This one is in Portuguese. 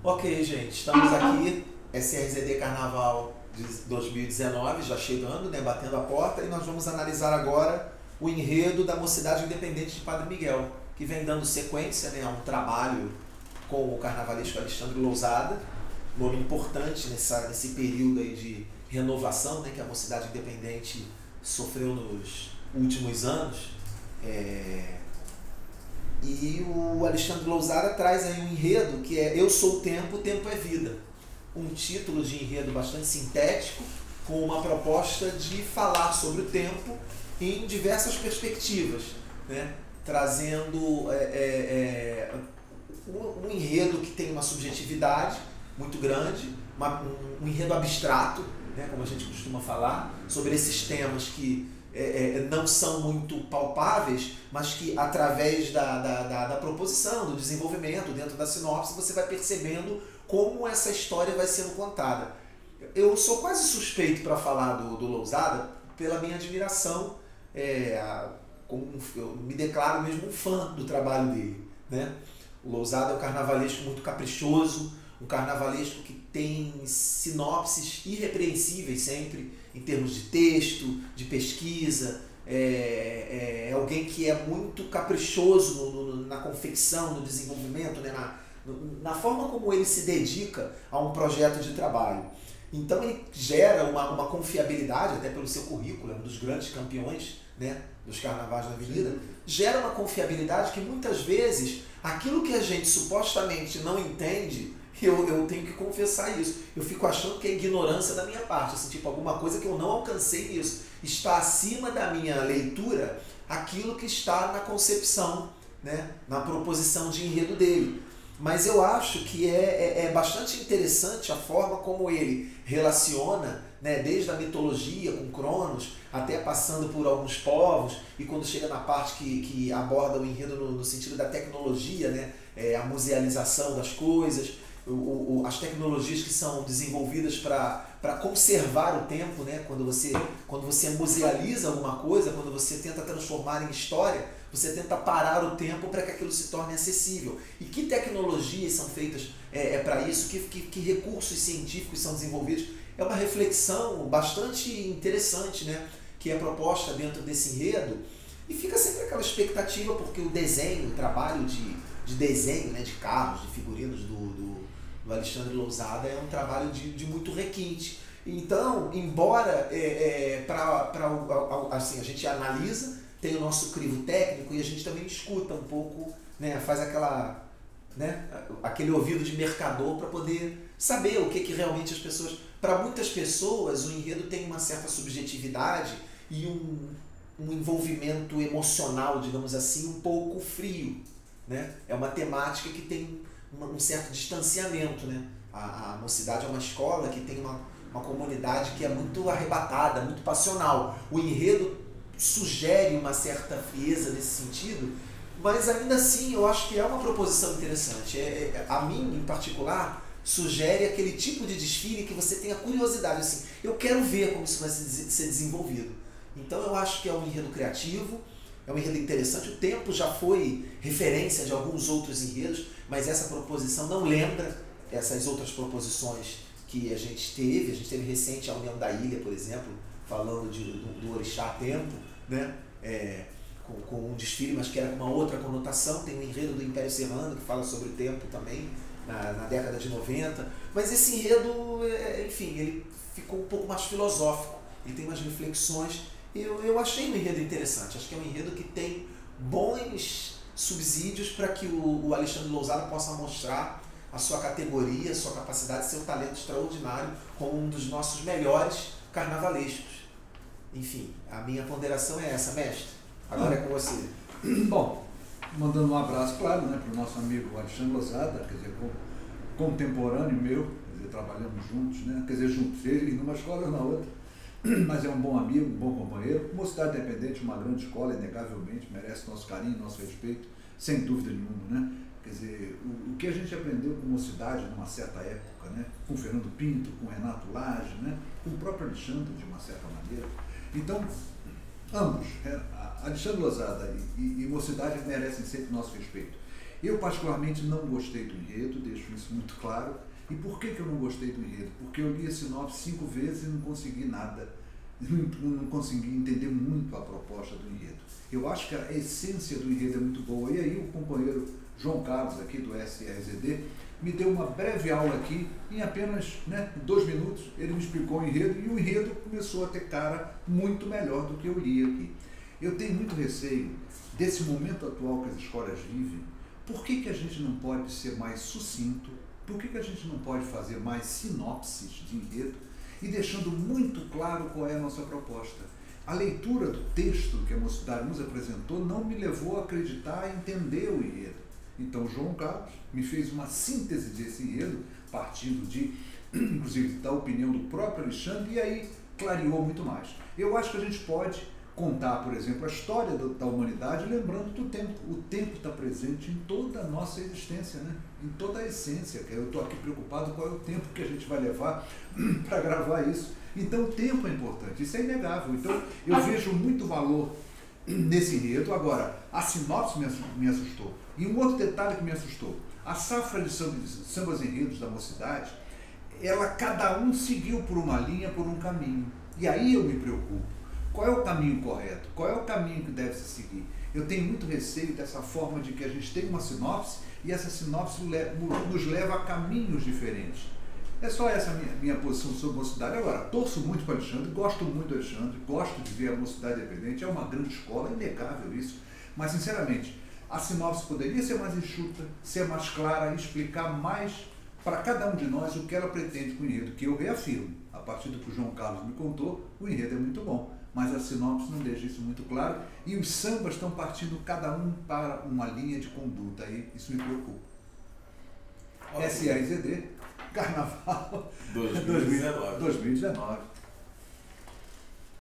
Ok, gente, estamos aqui, SRZD Carnaval de 2019, já chegando, né, batendo a porta, e nós vamos analisar agora o enredo da Mocidade Independente de Padre Miguel, que vem dando sequência, né, a um trabalho com o carnavalesco Alexandre Lousada, nome importante nesse período aí de renovação, né, que a Mocidade Independente sofreu nos últimos anos. E o Alexandre Lousada traz aí um enredo que é Eu Sou o Tempo é Vida. Um título de enredo bastante sintético, com uma proposta de falar sobre o tempo em diversas perspectivas, né? Trazendo um enredo que tem uma subjetividade muito grande, um enredo abstrato, né, como a gente costuma falar, sobre esses temas que não são muito palpáveis, mas que através da proposição, do desenvolvimento, dentro da sinopse, você vai percebendo como essa história vai sendo contada. Eu sou quase suspeito para falar do Lousada pela minha admiração, eu me declaro mesmo um fã do trabalho dele, né? O Lousada é um carnavalesco muito caprichoso, um carnavalesco que tem sinopses irrepreensíveis sempre, em termos de texto, de pesquisa. É alguém que é muito caprichoso na confecção, no desenvolvimento, né? na forma como ele se dedica a um projeto de trabalho. Então ele gera uma confiabilidade, até pelo seu currículo, é um dos grandes campeões, né, dos carnavais na Avenida, gera uma confiabilidade que muitas vezes aquilo que a gente supostamente não entende, eu tenho que confessar isso. Eu fico achando que é ignorância da minha parte, assim, tipo, alguma coisa que eu não alcancei nisso. Está acima da minha leitura aquilo que está na concepção, né, na proposição de enredo dele. Mas eu acho que é bastante interessante a forma como ele relaciona, né, desde a mitologia com Cronos, até passando por alguns povos, e quando chega na parte que aborda o enredo no sentido da tecnologia, né, a musealização das coisas, as tecnologias que são desenvolvidas para conservar o tempo, né? Quando você musealiza alguma coisa, quando você tenta transformar em história, você tenta parar o tempo para que aquilo se torne acessível. E que tecnologias são feitas para isso? Que recursos científicos são desenvolvidos? É uma reflexão bastante interessante, né, que é proposta dentro desse enredo, e fica sempre aquela expectativa, porque o desenho, o trabalho de desenho, né, de carros, de figurinos do Alexandre Lousada é um trabalho de muito requinte. Então, embora assim, a gente analisa, tem o nosso crivo técnico, e a gente também escuta um pouco, né, faz aquele ouvido de mercador para poder saber o que realmente as pessoas... Para muitas pessoas, o enredo tem uma certa subjetividade e um envolvimento emocional, digamos assim, um pouco frio, né? É uma temática que tem um certo distanciamento, né? A Mocidade é uma escola que tem uma comunidade que é muito arrebatada, muito passional. O enredo sugere uma certa frieza nesse sentido, mas ainda assim eu acho que é uma proposição interessante. A mim, em particular, sugere aquele tipo de desfile que você tem a curiosidade, assim, eu quero ver como isso vai ser desenvolvido. Então eu acho que é um enredo criativo, é um enredo interessante. O tempo já foi referência de alguns outros enredos, mas essa proposição não lembra essas outras proposições que a gente teve recente a União da Ilha, por exemplo, falando do Orixá Tempo, né? Com um desfile, mas que era com uma outra conotação. Tem o enredo do Império Serrano, que fala sobre o tempo também, na década de 90, mas esse enredo, enfim, ele ficou um pouco mais filosófico, ele tem umas reflexões. Eu achei um enredo interessante, acho que é um enredo que tem bons subsídios para que o Alexandre Lousada possa mostrar a sua categoria, a sua capacidade, seu talento extraordinário como um dos nossos melhores carnavalescos. Enfim, a minha ponderação é essa, mestre. Agora é com você. Bom, mandando um abraço, claro, né, para o nosso amigo Alexandre Lousada, quer dizer, contemporâneo meu, quer dizer, trabalhamos juntos, né, quer dizer, juntos, ele numa escola e na outra, mas é um bom amigo, um bom companheiro. Mocidade Independente, uma grande escola, inegavelmente, merece nosso carinho, nosso respeito, sem dúvida nenhuma, né? Quer dizer, o que a gente aprendeu com Mocidade numa certa época, né, com Fernando Pinto, com Renato Lage, né, com o próprio Alexandre, de uma certa maneira. Então, ambos, Alexandre Lousada e Mocidade, merecem sempre nosso respeito. Eu particularmente não gostei do enredo, deixo isso muito claro. E por que eu não gostei do enredo? Porque eu li a sinopse 5 vezes e não consegui nada, não consegui entender muito a proposta do enredo. Eu acho que a essência do enredo é muito boa. E aí o companheiro João Carlos, aqui do SRZD, me deu uma breve aula aqui, em apenas 2 minutos, ele me explicou o enredo e o enredo começou a ter cara muito melhor do que eu li aqui. Eu tenho muito receio desse momento atual que as escolas vivem. Por que a gente não pode ser mais sucinto? Por que a gente não pode fazer mais sinopses de enredo e deixando muito claro qual é a nossa proposta? A leitura do texto que a Mocidade nos apresentou não me levou a acreditar e entender o enredo. Então, João Carlos me fez uma síntese desse enredo, partindo inclusive, da opinião do próprio Alexandre, e aí clareou muito mais. Eu acho que a gente pode contar, por exemplo, a história da humanidade, lembrando do tempo. O tempo está presente em toda a nossa existência, em toda a essência. Eu estou aqui preocupado qual é o tempo que a gente vai levar para gravar isso. Então, o tempo é importante, isso é inegável. Então, eu vejo muito valor nesse enredo. Agora, a sinopse me assustou. E um outro detalhe que me assustou, a safra de sambas enredos da Mocidade, cada um seguiu por uma linha, por um caminho. E aí eu me preocupo. Qual é o caminho correto? Qual é o caminho que deve se seguir? Eu tenho muito receio dessa forma de que a gente tem uma sinopse e essa sinopse nos leva a caminhos diferentes. É só essa minha posição sobre a Mocidade. Agora, torço muito para o Alexandre, gosto muito do Alexandre, gosto de ver a Mocidade Independente, é uma grande escola, é inegável isso, mas sinceramente, a sinopse poderia ser mais enxuta, ser mais clara, explicar mais para cada um de nós o que ela pretende com o enredo, que eu reafirmo. A partir do que o João Carlos me contou, o enredo é muito bom, mas a sinopse não deixa isso muito claro e os sambas estão partindo cada um para uma linha de conduta, e isso me preocupa. SRZD, Carnaval 2019.